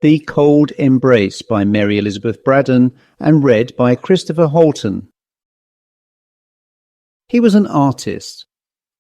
The Cold Embrace by Mary Elizabeth Braddon and read by Chris Halton. He was an artist.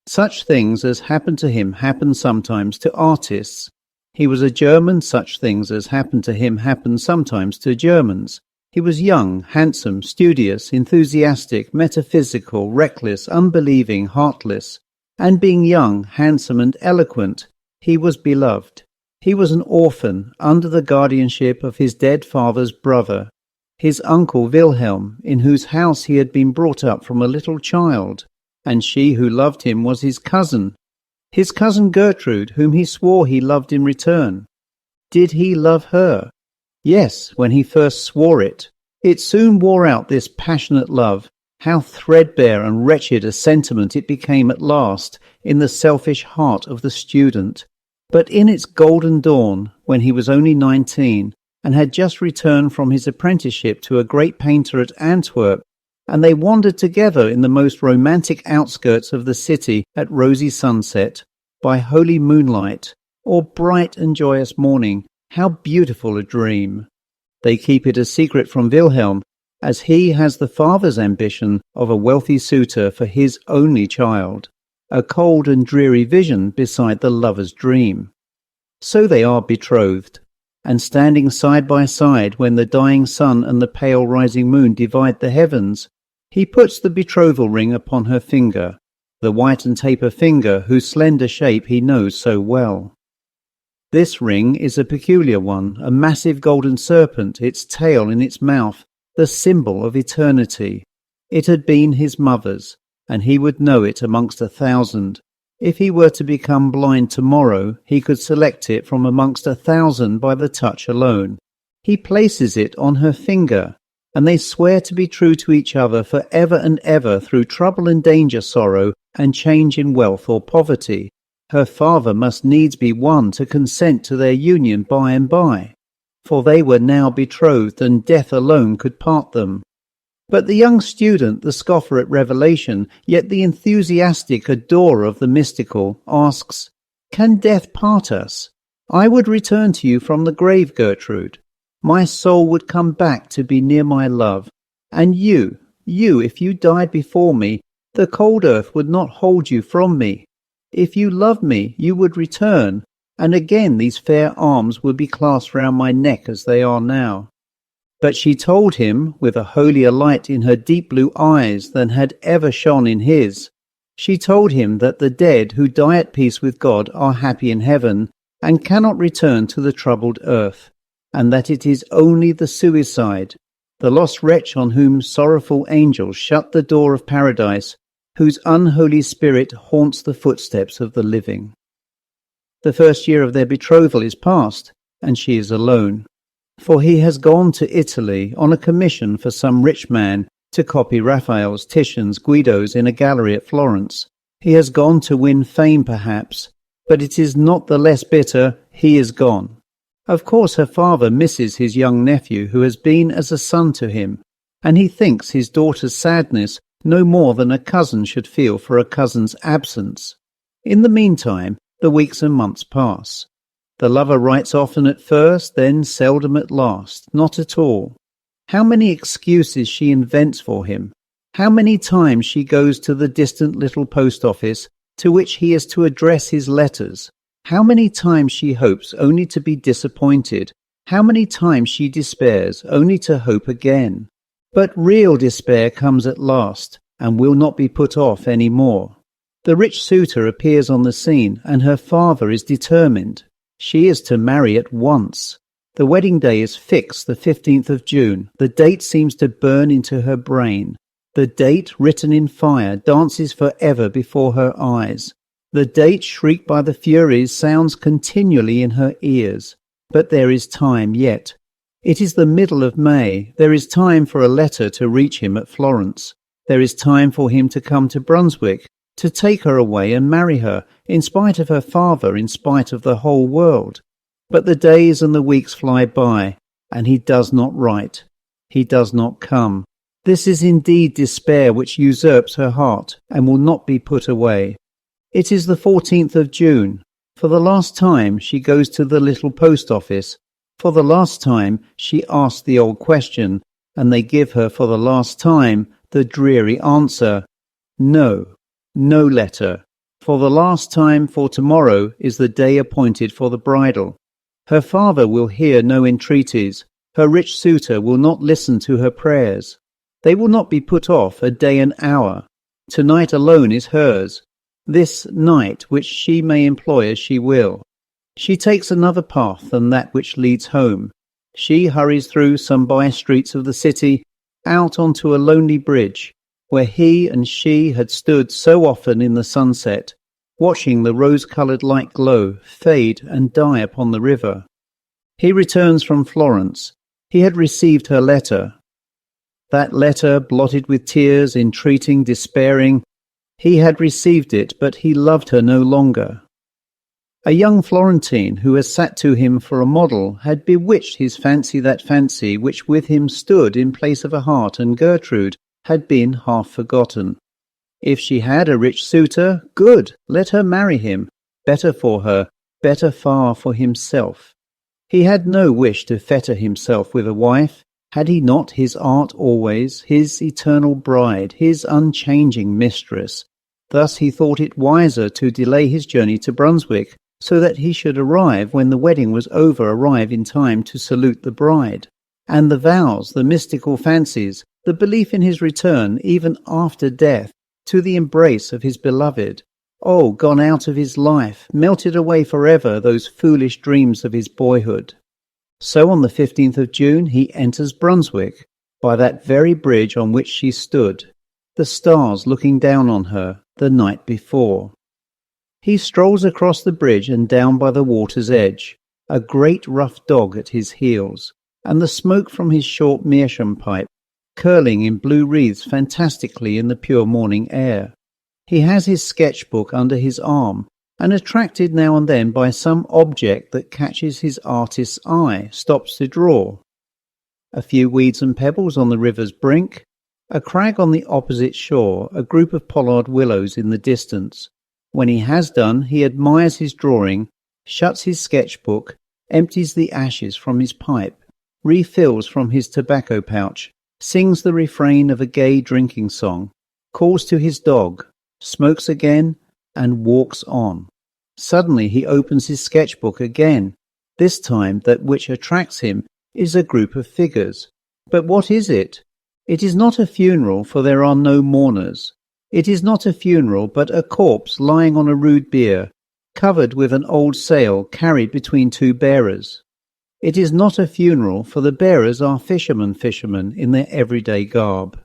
Such things as happen to him happen sometimes to artists. He was a German. Such things as happen to him happen sometimes to Germans. He was young, handsome, studious, enthusiastic, metaphysical, reckless, unbelieving, heartless. And being young, handsome, and eloquent, he was beloved. He was an orphan under the guardianship of his dead father's brother, his uncle Wilhelm, in whose house he had been brought up from a little child, and she who loved him was his cousin Gertrude, whom he swore he loved in return. Did he love her? Yes, when he first swore it. It soon wore out, this passionate love. How threadbare and wretched a sentiment it became at last in the selfish heart of the student. But in its golden dawn, when he was only 19, and had just returned from his apprenticeship to a great painter at Antwerp, and they wandered together in the most romantic outskirts of the city at rosy sunset, by holy moonlight, or bright and joyous morning, how beautiful a dream! They keep it a secret from Wilhelm, as he has the father's ambition of a wealthy suitor for his only child. A cold and dreary vision beside the lover's dream. So they are betrothed, and standing side by side when the dying sun and the pale rising moon divide the heavens, he puts the betrothal ring upon her finger, the white and taper finger whose slender shape he knows so well. This ring is a peculiar one, a massive golden serpent, its tail in its mouth, the symbol of eternity. It had been his mother's, and he would know it amongst 1,000. If he were to become blind tomorrow, he could select it from amongst 1,000 by the touch alone. He places it on her finger, and they swear to be true to each other for ever and ever through trouble and danger, sorrow, and change in wealth or poverty. Her father must needs be won to consent to their union by and by, for they were now betrothed, and death alone could part them. But the young student, the scoffer at revelation, yet the enthusiastic adorer of the mystical, asks, "Can death part us? I would return to you from the grave, Gertrude. My soul would come back to be near my love. And you, if you died before me, the cold earth would not hold you from me. If you loved me, you would return, and again these fair arms would be clasped round my neck as they are now." But she told him, with a holier light in her deep blue eyes than had ever shone in his, she told him that the dead who die at peace with God are happy in heaven, and cannot return to the troubled earth, and that it is only the suicide, the lost wretch on whom sorrowful angels shut the door of paradise, whose unholy spirit haunts the footsteps of the living. The first year of their betrothal is past, and she is alone. For he has gone to Italy on a commission for some rich man to copy Raphael's, Titian's, Guido's in a gallery at Florence. He has gone to win fame, perhaps, but it is not the less bitter he is gone. Of course her father misses his young nephew, who has been as a son to him, and he thinks his daughter's sadness no more than a cousin should feel for a cousin's absence. In the meantime, the weeks and months pass. The lover writes often at first, then seldom at last, not at all. How many excuses she invents for him! How many times she goes to the distant little post office to which he is to address his letters! How many times she hopes only to be disappointed! How many times she despairs only to hope again! But real despair comes at last, and will not be put off any more. The rich suitor appears on the scene, and her father is determined. She is to marry at once. The wedding day is fixed, the 15th of June. The date seems to burn into her brain. The date, written in fire, dances for ever before her eyes. The date, shrieked by the Furies, sounds continually in her ears. But there is time yet. It is the middle of May. There is time for a letter to reach him at Florence. There is time for him to come to Brunswick, to take her away and marry her, in spite of her father, in spite of the whole world. But the days and the weeks fly by, and he does not write. He does not come. This is indeed despair which usurps her heart, and will not be put away. It is the 14th of June. For the last time she goes to the little post office. For the last time she asks the old question, and they give her for the last time the dreary answer, no, no letter. For the last time, for tomorrow is the day appointed for the bridal. Her father will hear no entreaties. Her rich suitor will not listen to her prayers. They will not be put off a day and hour. Tonight alone is hers, this night which she may employ as she will. She takes another path than that which leads home. She hurries through some by-streets of the city, out onto a lonely bridge, where he and she had stood so often in the sunset, watching the rose-coloured light glow, fade and die upon the river. He returns from Florence. He had received her letter. That letter, blotted with tears, entreating, despairing, he had received it, but he loved her no longer. A young Florentine who has sat to him for a model had bewitched his fancy, that fancy which with him stood in place of a heart, and Gertrude had been half forgotten. If she had a rich suitor, good, let her marry him. Better for her, better far for himself. He had no wish to fetter himself with a wife. Had he not his art always, his eternal bride, his unchanging mistress? Thus he thought it wiser to delay his journey to Brunswick, so that he should arrive when the wedding was over, arrive in time to salute the bride. And the vows, the mystical fancies, the belief in his return, even after death, to the embrace of his beloved. Oh, gone out of his life, melted away forever those foolish dreams of his boyhood. So on the 15th of June he enters Brunswick, by that very bridge on which she stood, the stars looking down on her the night before. He strolls across the bridge and down by the water's edge, a great rough dog at his heels, and the smoke from his short meerschaum pipe curling in blue wreaths fantastically in the pure morning air. He has his sketchbook under his arm, and attracted now and then by some object that catches his artist's eye, stops to draw. A few weeds and pebbles on the river's brink, a crag on the opposite shore, a group of pollard willows in the distance. When he has done, he admires his drawing, shuts his sketchbook, empties the ashes from his pipe, refills from his tobacco pouch, sings the refrain of a gay drinking song, calls to his dog, smokes again, and walks on. Suddenly he opens his sketchbook again. This time that which attracts him is a group of figures. But what is it? It is not a funeral, for there are no mourners. It is not a funeral, but a corpse lying on a rude bier, covered with an old sail carried between two bearers. It is not a funeral, for the bearers are fishermen in their everyday garb.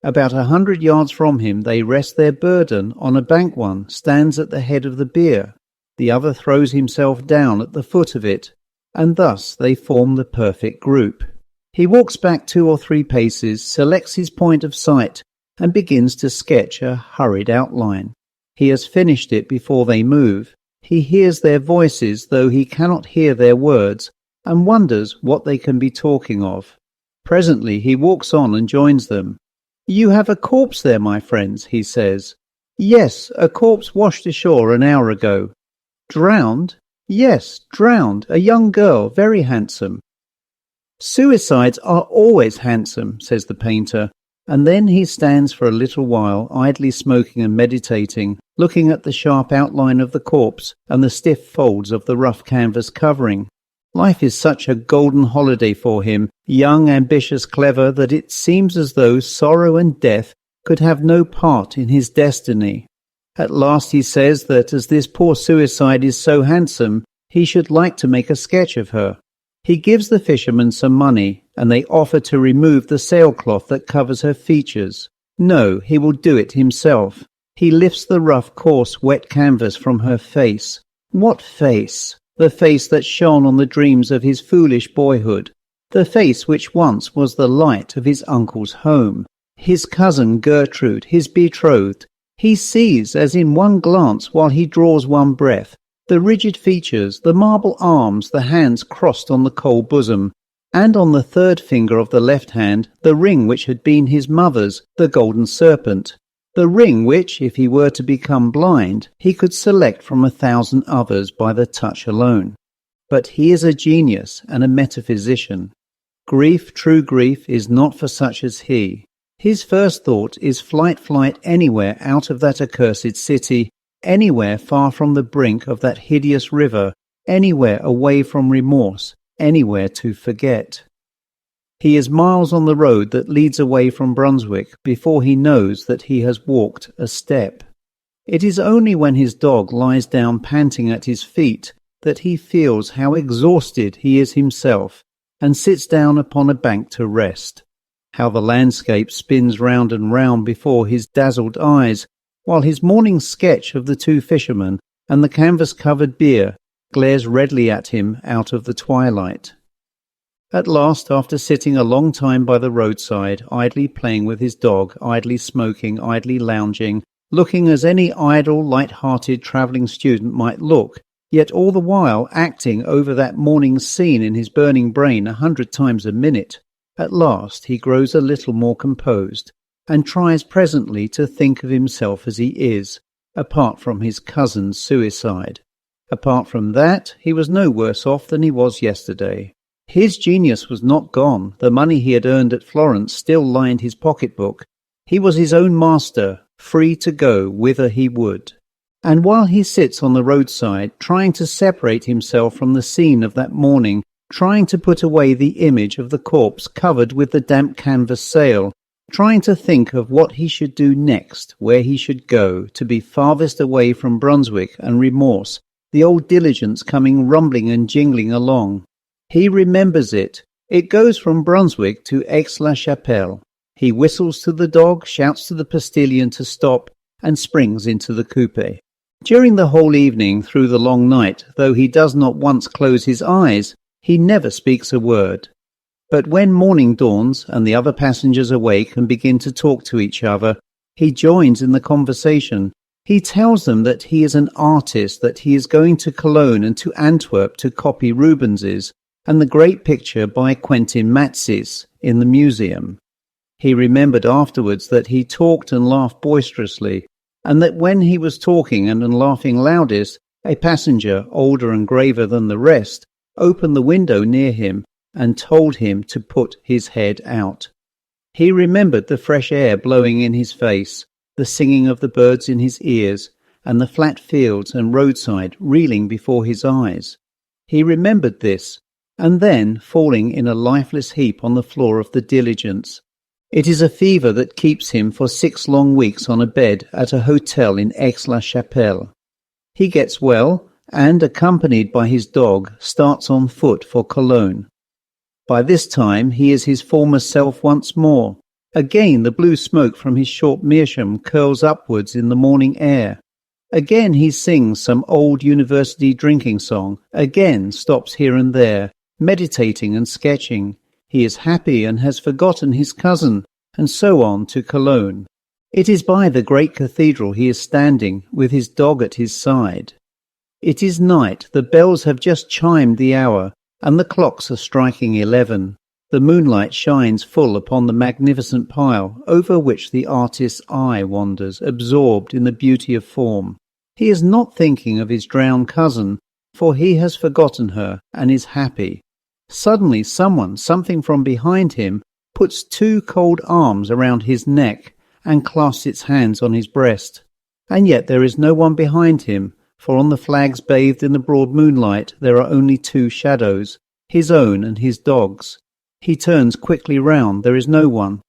About 100 yards from him they rest their burden on a bank. One stands at the head of the bier, the other throws himself down at the foot of it, and thus they form the perfect group. He walks back 2 or 3 paces, selects his point of sight, and begins to sketch a hurried outline. He has finished it before they move. He hears their voices, though he cannot hear their words, and wonders what they can be talking of. Presently he walks on and joins them. "You have a corpse there, my friends," he says. "Yes, a corpse washed ashore an hour ago." "Drowned?" "Yes, drowned. A young girl, very handsome." "Suicides are always handsome," says the painter, and then he stands for a little while, idly smoking and meditating, looking at the sharp outline of the corpse and the stiff folds of the rough canvas covering. Life is such a golden holiday for him, young, ambitious, clever, that it seems as though sorrow and death could have no part in his destiny. At last he says that as this poor suicide is so handsome, he should like to make a sketch of her. He gives the fishermen some money, and they offer to remove the sailcloth that covers her features. No, he will do it himself. He lifts the rough, coarse, wet canvas from her face. What face? The face that shone on the dreams of his foolish boyhood, the face which once was the light of his uncle's home, his cousin Gertrude, his betrothed. He sees, as in one glance while he draws one breath, the rigid features, the marble arms, the hands crossed on the cold bosom, and on the third finger of the left hand the ring which had been his mother's, the golden serpent. The ring which, if he were to become blind, he could select from 1,000 others by the touch alone. but he is a genius and a metaphysician. Grief, true grief, is not for such as he. His first thought is flight anywhere out of that accursed city, anywhere far from the brink of that hideous river, anywhere away from remorse, anywhere to forget. He is miles on the road that leads away from Brunswick before he knows that he has walked a step. It is only when his dog lies down panting at his feet that he feels how exhausted he is himself, and sits down upon a bank to rest. How the landscape spins round and round before his dazzled eyes, while his morning sketch of the two fishermen and the canvas-covered bier glares redly at him out of the twilight. At last, after sitting a long time by the roadside, idly playing with his dog, idly smoking, idly lounging, looking as any idle, light-hearted travelling student might look, yet all the while acting over that morning's scene in his burning brain 100 times a minute, at last he grows a little more composed, and tries presently to think of himself as he is, apart from his cousin's suicide. Apart from that, he was no worse off than he was yesterday. His genius was not gone. The money he had earned at Florence still lined his pocketbook. He was his own master, free to go whither he would. And while he sits on the roadside, trying to separate himself from the scene of that morning, trying to put away the image of the corpse covered with the damp canvas sail, trying to think of what he should do next, where he should go, to be farthest away from Brunswick and remorse, the old diligence coming rumbling and jingling along. He remembers it. It goes from Brunswick to Aix-la-Chapelle. He whistles to the dog, shouts to the postilion to stop, and springs into the coupe. During the whole evening, through the long night, though he does not once close his eyes, he never speaks a word. But when morning dawns and the other passengers awake and begin to talk to each other, he joins in the conversation. He tells them that he is an artist, that he is going to Cologne and to Antwerp to copy Rubens's and the great picture by Quentin Matsys in the museum. He remembered afterwards that he talked and laughed boisterously, and that when he was talking and laughing loudest, a passenger, older and graver than the rest, opened the window near him and told him to put his head out. He remembered the fresh air blowing in his face, the singing of the birds in his ears, and the flat fields and roadside reeling before his eyes. He remembered this, and then falling in a lifeless heap on the floor of the diligence. It is a fever that keeps him for 6 long weeks on a bed at a hotel in Aix-la-Chapelle. He gets well, and, accompanied by his dog, starts on foot for Cologne. By this time he is his former self once more. Again the blue smoke from his short meerschaum curls upwards in the morning air. Again he sings some old university drinking song, again stops here and there, meditating and sketching. He is happy and has forgotten his cousin, and so on to Cologne. It is by the great cathedral he is standing, with his dog at his side. It is night, the bells have just chimed the hour, and the clocks are striking 11. The moonlight shines full upon the magnificent pile, over which the artist's eye wanders, absorbed in the beauty of form. He is not thinking of his drowned cousin, for he has forgotten her, and is happy. Suddenly something from behind him, puts 2 cold arms around his neck, and clasps its hands on his breast. And yet there is no one behind him, for on the flags bathed in the broad moonlight there are only 2 shadows, his own and his dog's. He turns quickly round, there is no one.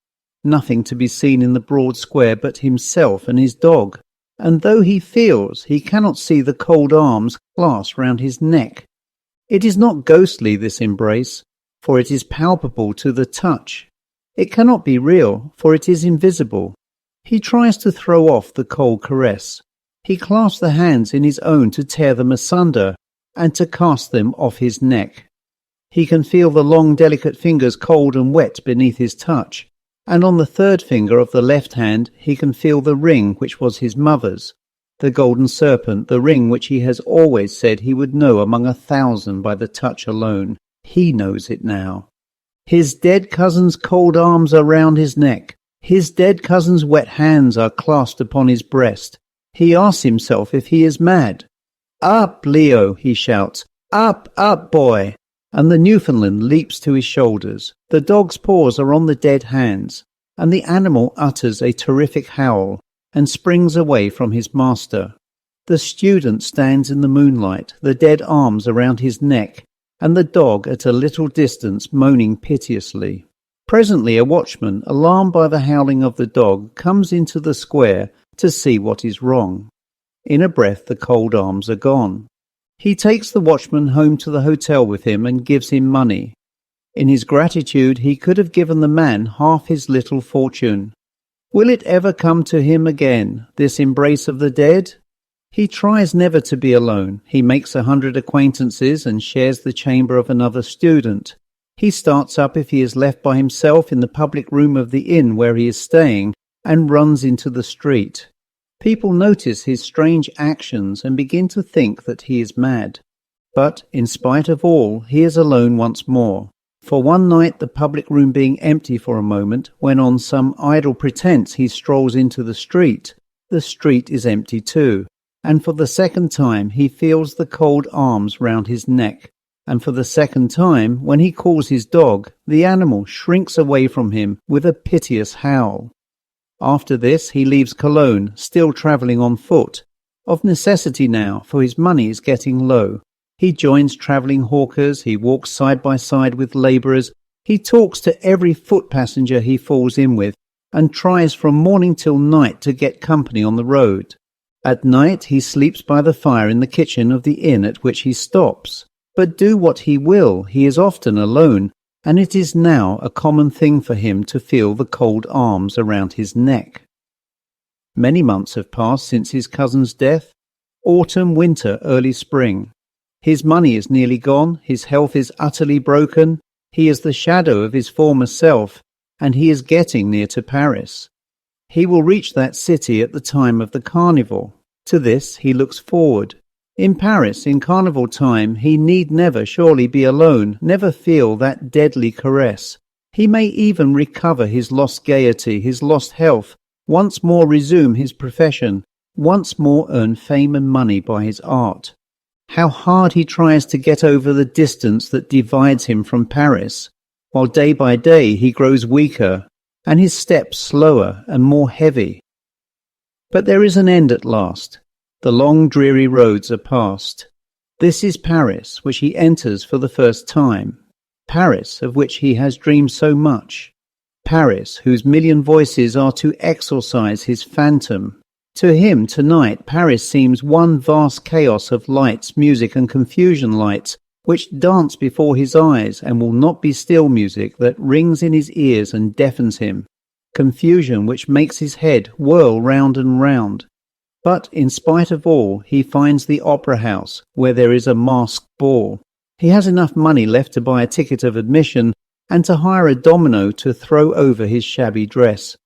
Nothing to be seen in the broad square but himself and his dog, and though he feels, he cannot see the cold arms clasped round his neck. It is not ghostly, this embrace, for it is palpable to the touch. It cannot be real, for it is invisible. He tries to throw off the cold caress. He clasps the hands in his own to tear them asunder, and to cast them off his neck. He can feel the long, delicate fingers cold and wet beneath his touch, and on the 3rd finger of the left hand he can feel the ring which was his mother's, the golden serpent, the ring which he has always said he would know among 1,000 by the touch alone. He knows it now. His dead cousin's cold arms are round his neck. His dead cousin's wet hands are clasped upon his breast. He asks himself if he is mad. "Up, Leo!" he shouts. Up, up, boy! And the Newfoundland leaps to his shoulders. The dog's paws are on the dead hands, and the animal utters a terrific howl and springs away from his master. The student stands in the moonlight, the dead arms around his neck, and the dog at a little distance moaning piteously. Presently a watchman, alarmed by the howling of the dog, comes into the square to see what is wrong. In a breath the cold arms are gone. He takes the watchman home to the hotel with him and gives him money. In his gratitude he could have given the man half his little fortune. Will it ever come to him again, this embrace of the dead? He tries never to be alone. He makes 100 acquaintances and shares the chamber of another student. He starts up if he is left by himself in the public room of the inn where he is staying, and runs into the street. People notice his strange actions and begin to think that he is mad. But, in spite of all, he is alone once more. For one night, the public room being empty for a moment, when on some idle pretence he strolls into the street is empty too. And for the second time he feels the cold arms round his neck. And for the second time, when he calls his dog, the animal shrinks away from him with a piteous howl. After this he leaves Cologne, still travelling on foot. Of necessity now, for his money is getting low. He joins travelling hawkers, he walks side by side with labourers, he talks to every foot passenger he falls in with, and tries from morning till night to get company on the road. At night he sleeps by the fire in the kitchen of the inn at which he stops. But do what he will, he is often alone, and it is now a common thing for him to feel the cold arms around his neck. Many months have passed since his cousin's death. Autumn, winter, early spring. His money is nearly gone, his health is utterly broken, he is the shadow of his former self, and he is getting near to Paris. He will reach that city at the time of the carnival. To this he looks forward. In Paris, in carnival time, he need never surely be alone, never feel that deadly caress. He may even recover his lost gaiety, his lost health, once more resume his profession, once more earn fame and money by his art. How hard he tries to get over the distance that divides him from Paris, while day by day he grows weaker, and his steps slower and more heavy. But there is an end at last. The long dreary roads are past. This is Paris, which he enters for the first time. Paris, of which he has dreamed so much. Paris, whose million voices are to exorcise his phantom. To him, tonight, Paris seems one vast chaos of lights, music and confusion lights, which dance before his eyes and will not be still music that rings in his ears and deafens him. Confusion which makes his head whirl round and round. But in spite of all, he finds the opera house, where there is a masked ball. He has enough money left to buy a ticket of admission and to hire a domino to throw over his shabby dress.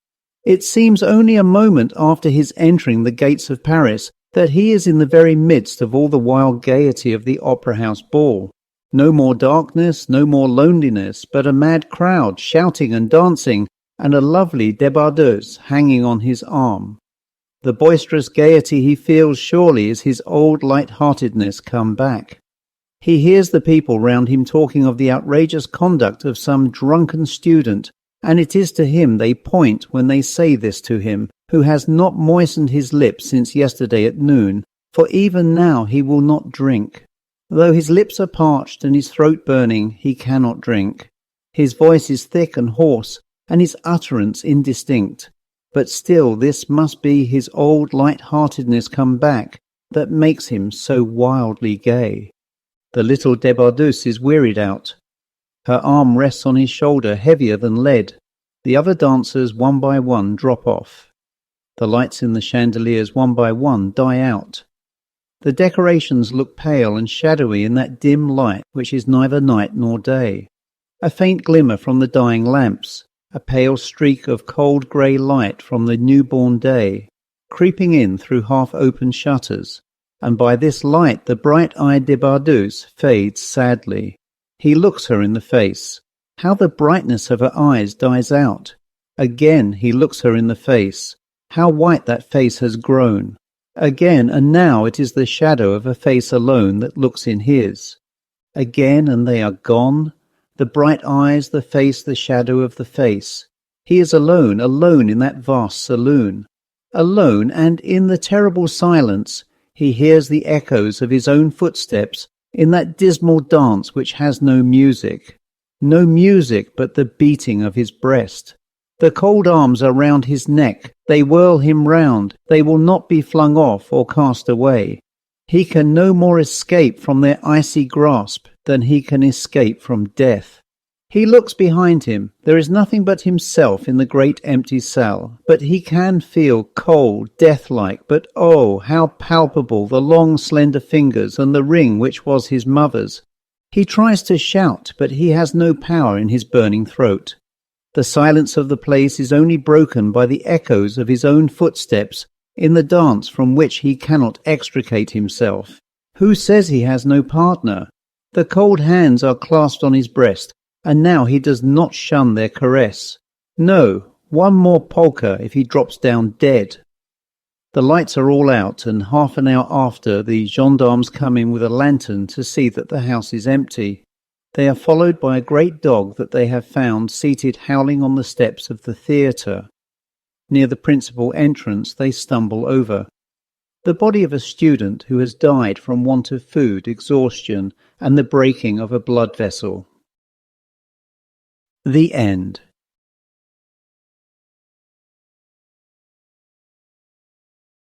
It seems only a moment after his entering the gates of Paris that he is in the very midst of all the wild gaiety of the opera house ball. No more darkness, no more loneliness, but a mad crowd shouting and dancing, and a lovely débardeuse hanging on his arm. The boisterous gaiety he feels surely is his old light-heartedness come back. He hears the people round him talking of the outrageous conduct of some drunken student, and it is to him they point when they say this to him, who has not moistened his lips since yesterday at noon, for even now he will not drink. Though his lips are parched and his throat burning, he cannot drink. His voice is thick and hoarse, and his utterance indistinct. But still this must be his old light-heartedness come back that makes him so wildly gay. The little débardeuse is wearied out. Her arm rests on his shoulder heavier than lead. The other dancers one by one drop off. The lights in the chandeliers one by one die out. The decorations look pale and shadowy in that dim light which is neither night nor day. A faint glimmer from the dying lamps. A pale streak of cold grey light from the newborn day, creeping in through half-open shutters, and by this light the bright-eyed débardeuse fades sadly. He looks her in the face. How the brightness of her eyes dies out. Again he looks her in the face. How white that face has grown. Again, and now it is the shadow of a face alone that looks in his. Again, and they are gone. The bright eyes, the face, the shadow of the face. He is alone, alone in that vast saloon. Alone, and in the terrible silence, he hears the echoes of his own footsteps in that dismal dance which has no music. No music but the beating of his breast. The cold arms are round his neck. They whirl him round. They will not be flung off or cast away. He can no more escape from their icy grasp than he can escape from death. He looks behind him. There is nothing but himself in the great empty cell, but he can feel cold, death-like, but oh, how palpable the long slender fingers and the ring which was his mother's. He tries to shout, but he has no power in his burning throat. The silence of the place is only broken by the echoes of his own footsteps in the dance from which he cannot extricate himself. Who says he has no partner? The cold hands are clasped on his breast, and now he does not shun their caress. No, one more polka if he drops down dead. The lights are all out, and half an hour after, the gendarmes come in with a lantern to see that the house is empty. They are followed by a great dog that they have found seated howling on the steps of the theatre. Near the principal entrance they stumble over the body of a student who has died from want of food, exhaustion, and the breaking of a blood vessel. The end.